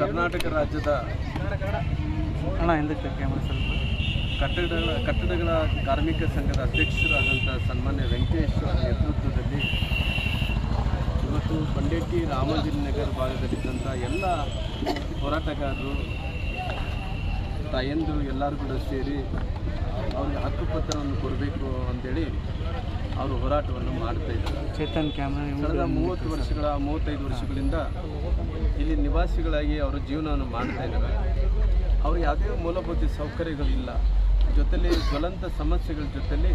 ಕರ್ನಾಟಕ ರಾಜ್ಯದ ಕಟ್ಟಡಗಳ ಕಾರ್ಮಿಕ ಸಂಘದ ಅಧ್ಯಕ್ಷರಾದಂಥ ಸನ್ಮಾನ್ಯ ವೆಂಕಟೇಶ್ ಅವರ ನೇತೃತ್ವದಲ್ಲಿ ಇವತ್ತು ಬಂಡೇಟಿ ರಾಮೋಜಿನಗರ ಭಾಗದಲ್ಲಿದ್ದಂಥ ಎಲ್ಲ ಹೋರಾಟಗಾರರು ತಾಯಂದಿರು ಎಲ್ಲರೂ ಕೂಡ ಸೇರಿ ಅವ್ರಿಗೆ ಹಕ್ಕುಪತ್ರವನ್ನು ಕೊಡಬೇಕು ಅಂತೇಳಿ ಅವರು ಹೋರಾಟವನ್ನು ಮಾಡ್ತಾಯಿದ್ದಾರೆ. ಕಳೆದ 35 ವರ್ಷಗಳಿಂದ ಇಲ್ಲಿ ನಿವಾಸಿಗಳಾಗಿ ಅವರು ಜೀವನವನ್ನು ಮಾಡ್ತಾ ಇದ್ದಾರೆ. ಅವರು ಯಾವುದೇ ಮೂಲಭೂತ ಸೌಕರ್ಯಗಳಿಲ್ಲ, ಜೊತೆಲಿ ಜ್ವಲಂತ ಸಮಸ್ಯೆಗಳ ಜೊತೆಲಿ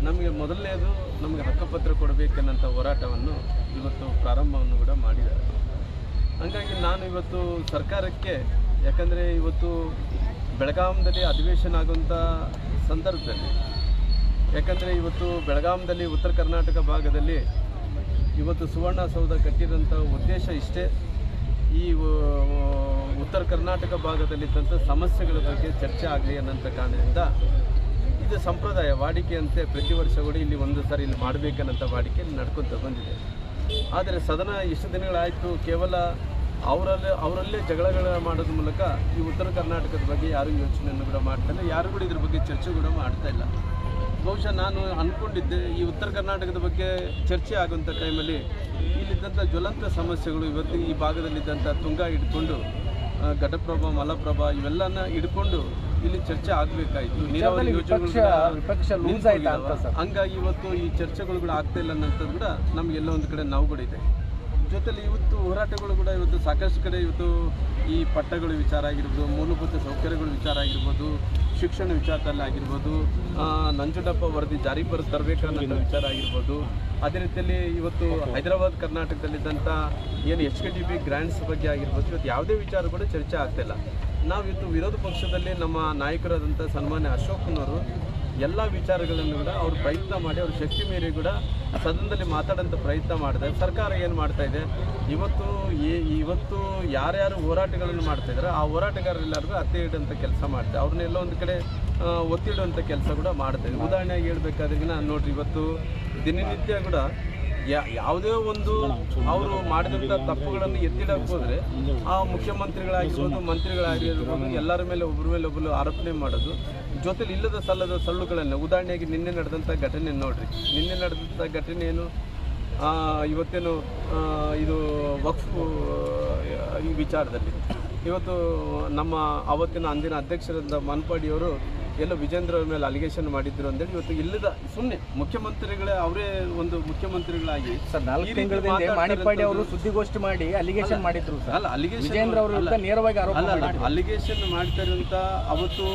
ನಮಗೆ ಮೊದಲನೇದು ನಮಗೆ ಹಕ್ಕುಪತ್ರ ಕೊಡಬೇಕೆನ್ನಂಥ ಹೋರಾಟವನ್ನು ಇವತ್ತು ಪ್ರಾರಂಭವನ್ನು ಕೂಡ ಮಾಡಿದ್ದಾರೆ. ಹಾಗಾಗಿ ನಾನು ಇವತ್ತು ಸರ್ಕಾರಕ್ಕೆ, ಯಾಕಂದರೆ ಇವತ್ತು ಬೆಳಗಾಂದಲ್ಲಿ ಅಧಿವೇಶನ ಆಗುವಂಥ ಸಂದರ್ಭದಲ್ಲಿ, ಯಾಕಂದರೆ ಇವತ್ತು ಬೆಳಗಾಂದಲ್ಲಿ ಉತ್ತರ ಕರ್ನಾಟಕ ಭಾಗದಲ್ಲಿ ಇವತ್ತು ಸುವರ್ಣಸೌಧ ಕಟ್ಟಿದಂಥ ಉದ್ದೇಶ ಇಷ್ಟೇ, ಈ ಉತ್ತರ ಕರ್ನಾಟಕ ಭಾಗದಲ್ಲಿದ್ದಂಥ ಸಮಸ್ಯೆಗಳ ಬಗ್ಗೆ ಚರ್ಚೆ ಆಗಲಿ ಅನ್ನೋಂಥ ಕಾರಣದಿಂದ ಇದು ಸಂಪ್ರದಾಯ ವಾಡಿಕೆಯಂತೆ ಪ್ರತಿ ವರ್ಷ ಕೂಡ ಇಲ್ಲಿ ಒಂದು ಸಾರಿ ಇಲ್ಲಿ ಮಾಡಬೇಕನ್ನಂಥ ವಾಡಿಕೆ ನಡ್ಕೊತ ಬಂದಿದೆ. ಆದರೆ ಸದನ ಇಷ್ಟು ದಿನಗಳಾಯಿತು ಕೇವಲ ಅವರಲ್ಲೇ ಜಗಳಗಳ ಮಾಡೋದ್ರ ಮೂಲಕ ಈ ಉತ್ತರ ಕರ್ನಾಟಕದ ಬಗ್ಗೆ ಯಾರೂ ಯೋಚನೆಯನ್ನು ಕೂಡ ಮಾಡ್ತಾಯಿಲ್ಲ, ಯಾರು ಕೂಡ ಇದ್ರ ಬಗ್ಗೆ ಚರ್ಚೆ ಕೂಡ ಮಾಡ್ತಾಯಿಲ್ಲ. ಬಹುಶಃ ನಾನು ಅಂದ್ಕೊಂಡಿದ್ದೆ ಈ ಉತ್ತರ ಕರ್ನಾಟಕದ ಬಗ್ಗೆ ಚರ್ಚೆ ಆಗುವಂಥ ಟೈಮಲ್ಲಿ ಇಲ್ಲಿದ್ದಂಥ ಜ್ವಲಂತ ಸಮಸ್ಯೆಗಳು ಇವತ್ತು ಈ ಭಾಗದಲ್ಲಿದ್ದಂಥ ತುಂಗಾ ಹಿಡ್ಕೊಂಡು ಘಟಪ್ರಭಾ, ಮಲಪ್ರಭಾ ಇವೆಲ್ಲನ ಹಿಡ್ಕೊಂಡು ಇಲ್ಲಿ ಚರ್ಚೆ ಆಗಬೇಕಾಯಿತು. ನೀರಾವರಿ ಯೋಜನೆಗಳು ಹಂಗಾಗಿ ಇವತ್ತು ಈ ಚರ್ಚೆಗಳು ಕೂಡ ಆಗ್ತಾ ಇಲ್ಲ ಅನ್ನೋಂಥದ್ದು ಕೂಡ ನಮಗೆಲ್ಲ ಒಂದು ಕಡೆ ನಾವು ಕೂಡ ಇದೆ. ಜೊತೆಲಿ ಇವತ್ತು ಹೋರಾಟಗಳು ಕೂಡ ಇವತ್ತು ಸಾಕಷ್ಟು ಕಡೆ ಇವತ್ತು ಈ ಪಟ್ಟಗಳು ವಿಚಾರ ಆಗಿರ್ಬೋದು, ಮೂಲಭೂತ ಸೌಕರ್ಯಗಳು ವಿಚಾರ ಆಗಿರ್ಬೋದು, ಶಿಕ್ಷಣ ವಿಚಾರದಲ್ಲಿ ಆಗಿರ್ಬೋದು, ನಂಜುಂಡಪ್ಪ ವರದಿ ಜಾರಿ ತರಬೇಕನ್ನೋ ವಿಚಾರ ಆಗಿರ್ಬೋದು, ಅದೇ ರೀತಿಯಲ್ಲಿ ಇವತ್ತು ಹೈದರಾಬಾದ್ ಕರ್ನಾಟಕದಲ್ಲಿದ್ದಂಥ ಏನು HKDB ಗ್ರ್ಯಾಂಟ್ಸ್ ಬಗ್ಗೆ ಆಗಿರ್ಬೋದು, ಇವತ್ತು ಯಾವುದೇ ವಿಚಾರ ಕೂಡ ಚರ್ಚೆ ಆಗ್ತಾಯಿಲ್ಲ. ನಾವು ಇವತ್ತು ವಿರೋಧ ಪಕ್ಷದಲ್ಲಿ ನಮ್ಮ ನಾಯಕರಾದಂಥ ಸನ್ಮಾನ್ಯ ಅಶೋಕ್ನವರು ಎಲ್ಲ ವಿಚಾರಗಳನ್ನು ಕೂಡ ಅವರು ಪ್ರಯತ್ನ ಮಾಡಿ ಅವ್ರ ಶಕ್ತಿ ಮೇರೆ ಕೂಡ ಸದನದಲ್ಲಿ ಮಾತಾಡೋಂಥ ಪ್ರಯತ್ನ ಮಾಡಿದೆ. ಸರ್ಕಾರ ಏನು ಮಾಡ್ತಾಯಿದೆ, ಇವತ್ತು ಯಾರ್ಯಾರು ಹೋರಾಟಗಳನ್ನು ಮಾಡ್ತಾಯಿದ್ದಾರೆ ಆ ಹೋರಾಟಗಾರರೆಲ್ಲರಿಗೂ ಅತ್ತೆ ಇಡುವಂಥ ಕೆಲಸ ಮಾಡ್ತಾರೆ, ಅವ್ರನ್ನೆಲ್ಲ ಒಂದು ಕಡೆ ಒತ್ತಿಡುವಂಥ ಕೆಲಸ ಕೂಡ ಮಾಡ್ತಾಯಿದೆ. ಉದಾಹರಣೆಯಾಗಿ ಹೇಳಬೇಕಾದ್ರೆ ನಾನು ನೋಡಿರಿ, ಇವತ್ತು ದಿನನಿತ್ಯ ಕೂಡ ಯಾವುದೇ ಒಂದು ಅವರು ಮಾಡಿದಂಥ ತಪ್ಪುಗಳನ್ನು ಎತ್ತಿಡಕ್ಕೆ ಹೋದರೆ ಆ ಮುಖ್ಯಮಂತ್ರಿಗಳಾಗಿರ್ಬೋದು, ಮಂತ್ರಿಗಳಾಗಿರ್ಬೋದು ಎಲ್ಲರ ಮೇಲೆ ಒಬ್ಬರು ಆರೋಪಣೆ ಮಾಡೋದು, ಜೊತೆಲಿ ಇಲ್ಲದ ಸಲ್ಲದ ಸಳ್ಳುಗಳನ್ನು. ಉದಾಹರಣೆಯಾಗಿ ನಿನ್ನೆ ನಡೆದಂಥ ಘಟನೆ ನೋಡಿರಿ, ನಿನ್ನೆ ನಡೆದಂಥ ಘಟನೆ ಏನು, ಇವತ್ತೇನು ಇದು ವಕ್ಫ್ ಈ ವಿಚಾರದಲ್ಲಿ ಇವತ್ತು ನಮ್ಮ ಅವತ್ತಿನ ಅಂದಿನ ಅಧ್ಯಕ್ಷರಾದ ಮನ್ಪಾಡಿಯವರು ಎಲ್ಲೋ ವಿಜೇಂದ್ರ ಅವ್ರ ಮೇಲೆ ಅಲಿಗೇಷನ್ ಮಾಡಿದ್ರು ಅಂತೇಳಿ ಇವತ್ತು ಇಲ್ಲದ ಸುಮ್ಮನೆ ಮುಖ್ಯಮಂತ್ರಿಗಳೇ ಅವರೇ ಒಂದು ಮುಖ್ಯಮಂತ್ರಿಗಳಾಗಿ ಮಾಣಿಪಾಡಿ ಅವರು ಸುದ್ದಿಗೋಷ್ಠಿ ಮಾಡಿ ಅಲಿಗೇಷನ್ ಮಾಡಿದ್ರು. ಅಲ್ಲ, ಅಲಿಗೇಷನ್ ವಿಜೇಂದ್ರ ಅವರು ನೇರವಾಗಿ ಅಲಿಗೇಷನ್ ಮಾಡ್ತಾರಂತ ಅವತ್ತು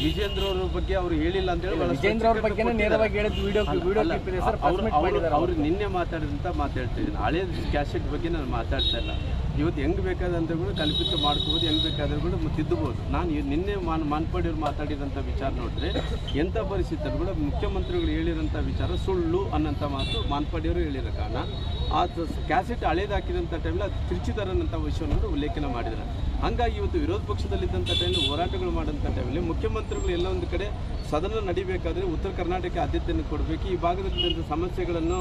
ವಿಜೇಂದ್ರ ಅವ್ರ ಬಗ್ಗೆ ಅವರು ಹೇಳಿಲ್ಲ ಅಂತೇಳಿ ವಿಜೇಂದ್ರ ಅವ್ರ ಬಗ್ಗೆ ನೇರವಾಗಿ ಹೇಳಿದ್ರು. ವಿಡಿಯೋ ಅವ್ರು ನಿನ್ನೆ ಮಾತಾಡಿದಂತ ಮಾತಾಡ್ತಿದ್ದೀನಿ, ಹಳೆ ಕ್ಯಾಸೆಟ್ ಬಗ್ಗೆ ನಾನು ಮಾತಾಡ್ತಾ ಇಲ್ಲ. ಇವತ್ತು ಹೆಂಗೆ ಬೇಕಾದಂತ ಕೂಡ ಕಲ್ಪಿತ ಮಾಡ್ಕೋಬೋದು, ಹೆಂಗೆ ಬೇಕಾದ್ರೆ ಕೂಡ ತಿದ್ದಬೋದು. ನಾನು ನಿನ್ನೆ ಮಾನ್ಪಾಡಿಯವ್ರು ಮಾತಾಡಿದಂಥ ವಿಚಾರ ನೋಡಿದ್ರೆ ಎಂಥ ಪರಿಸ್ಥಿತಿ ಕೂಡ ಮುಖ್ಯಮಂತ್ರಿಗಳು ಹೇಳಿರೋಂಥ ವಿಚಾರ ಸುಳ್ಳು ಅನ್ನೋಂಥ ಮಾತು ಮಾನ್ಪಾಡಿಯವರು ಹೇಳಿರೋ ಕಾರಣ ಆ ಕ್ಯಾಸೆಟ್ ಹಳೇದು ಹಾಕಿದಂಥ ಟೈಮಲ್ಲಿ ಅದು ತಿರುಚಿದಾರನ್ನಂಥ ವಿಷಯವನ್ನು ಉಲ್ಲೇಖನ ಮಾಡಿದ್ದಾರೆ. ಹಂಗಾಗಿ ಇವತ್ತು ವಿರೋಧ ಪಕ್ಷದಲ್ಲಿದ್ದಂಥ ಟೈಮಲ್ಲಿ ಹೋರಾಟಗಳು ಮಾಡೋಂಥ ಟೈಮಲ್ಲಿ ಮುಖ್ಯಮಂತ್ರಿಗಳು ಎಲ್ಲ ಒಂದು ಕಡೆ ಸದನ ನಡಿಬೇಕಾದ್ರೆ ಉತ್ತರ ಕರ್ನಾಟಕ ಆದ್ಯತೆಯನ್ನು ಕೊಡಬೇಕು, ಈ ಭಾಗದಲ್ಲಿದ್ದಂಥ ಸಮಸ್ಯೆಗಳನ್ನು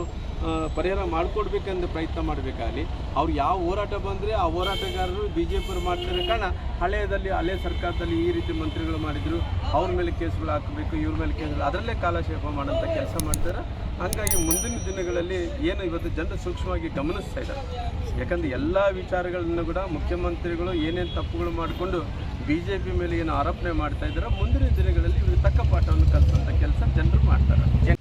ಪರಿಹಾರ ಮಾಡಿಕೊಡ್ಬೇಕಂತ ಪ್ರಯತ್ನ ಮಾಡಬೇಕಾಗಲಿ. ಅವ್ರು ಯಾವ ಹೋರಾಟ ಬಂದರೆ ಆ ಹೋರಾಟಗಾರರು BJP ಮಾಡ್ತಿರೋ ಕಾರಣ ಹಳೆ ಸರ್ಕಾರದಲ್ಲಿ ಈ ರೀತಿ ಮಂತ್ರಿಗಳು ಮಾಡಿದರು, ಅವ್ರ ಮೇಲೆ ಕೇಸ್ಗಳು ಹಾಕಬೇಕು, ಇವ್ರ ಮೇಲೆ ಕೇಸ್ಗಳು, ಅದರಲ್ಲೇ ಕಾಲಕ್ಷೇಪ ಮಾಡೋಂಥ ಕೆಲಸ ಮಾಡ್ತಾರೆ. ಹಾಗಾಗಿ ಮುಂದಿನ ದಿನಗಳಲ್ಲಿ ಏನು ಇವತ್ತು ಜನರು ಸೂಕ್ಷ್ಮವಾಗಿ ಗಮನಿಸ್ತಾ ಇದ್ದಾರೆ. ಯಾಕಂದರೆ ಎಲ್ಲ ವಿಚಾರಗಳನ್ನು ಕೂಡ ಮುಖ್ಯಮಂತ್ರಿಗಳು ಏನೇನು ತಪ್ಪುಗಳು ಮಾಡಿಕೊಂಡು BJP ಮೇಲೆ ಏನು ಆರೋಪಣೆ ಮಾಡ್ತಾ ಇದ್ದಾರೆ, ಮುಂದಿನ ದಿನಗಳಲ್ಲಿ ತಕ್ಕ ಪಾಠವನ್ನು ಕಲಿಸುವಂಥ ಕೆಲಸ ಜನರು ಮಾಡ್ತಾರೆ.